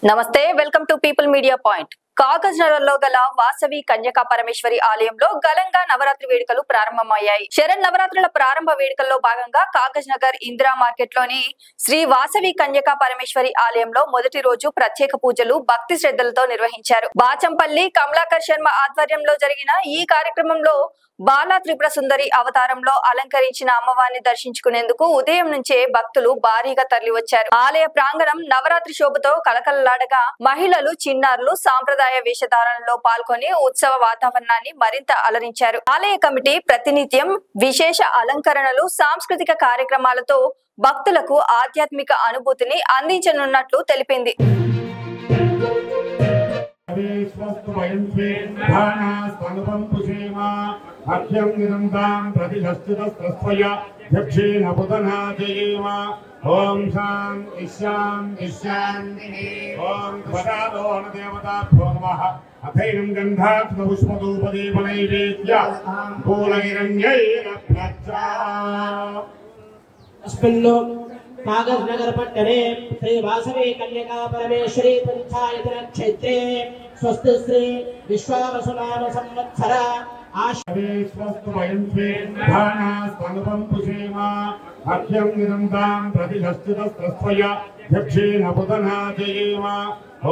నమస్తే welcome to people media point. కాగజ్నగర్లో గల వాసవి కన్యకా పరమేశ్వరి ఆలయంలో ఘనంగా నవరాత్రి వేడుకలు ప్రారంభమయ్యాయి. శరణ్ నవరాత్రుల ప్రారంభ వేడుకల్లో భాగంగా కాగజ్నగర్ ఇందిరా మార్కెట్ లోని శ్రీ వాసవి కన్యకా పరమేశ్వరి ఆలయంలో మొదటి రోజు ప్రత్యేక పూజలు భక్తి శ్రద్ధలతో నిర్వహించారు. బాచంపల్లి కమలాకర్ శర్మ ఆధ్వర్యంలో జరిగిన ఈ కార్యక్రమంలో బాలా త్రిపుర సుందరి అవతారంలో అలంకరించిన అమ్మవారిని దర్శించుకునేందుకు ఉదయం నుంచే భక్తులు భారీగా తరలివచ్చారు. ఆలయ ప్రాంగణం నవరాత్రి శోభతో కలకలలాడగా మహిళలు, చిన్నారులు సాంప్రదాయ వేషధారణలో పాల్గొని ఉత్సవ వాతావరణాన్ని మరింత అలరించారు. ఆలయ కమిటీ ప్రతినిత్యం విశేష అలంకరణలు, సాంస్కృతిక కార్యక్రమాలతో భక్తులకు ఆధ్యాత్మిక అనుభూతిని అందించనున్నట్లు తెలిపింది. ఓం శాంతి శాంతి శాంతి. ఓం పదాదోన దేవతాభ్యో నమః. అథైనం గంధాక్షత పుష్పధూపదీప నైవేద్య పూలైరణ్యైన ప్రత్యా. अस्मिन्नु कागजनगर पट्टने श्री वासवी कन्यका परमेश्वरी पंचायतन क्षेत्रे स्वस्ति श्री विश्वावसुनाम संवत्सर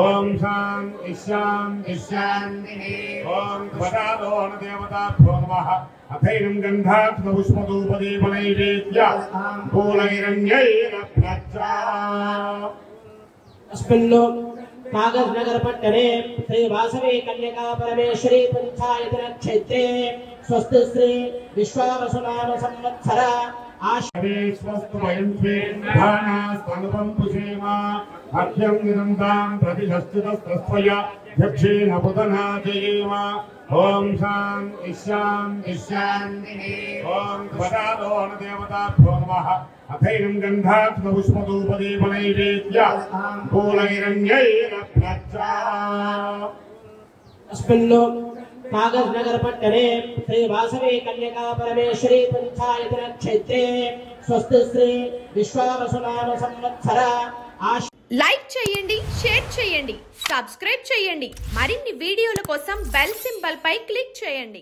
ఓం శాంతి శాంతి శాంతి. ఓం పదాదోన దేవతాభ్యో నమః. అథైనం గంధాక్షత పుష్పధూపదీప నైవేద్య పూలైరణ్యైన ప్రత్యా. अस्मिन्नु कागजनगर पट्टने श्री वासवी कन्यका परमेश्वरी पंचायतन क्षेत्रे स्वस्ति श्री विश्वावसुनाम संवत्सर ఓం శాంతి శాంతి శాంతి. ఓం పదాదోన దేవతాభ్యో నమః. అథైనం గంధాక్షత పుష్పధూపదీప నైవేద్య పూలైరణ్యైన ప్రత్యా. अस्मिन्नु कागजनगर पट्टने श्री वासवी कन्यका परमेश्वरी पंचायतन क्षेत्रे स्वस्ति श्री विश्वावसुनाम संवत्सर లైక్ చేయండి, షేర్ చేయండి, సబ్స్క్రైబ్ చేయండి. మరిన్ని వీడియోల కోసం బెల్ సింబల్ పై క్లిక్ చేయండి.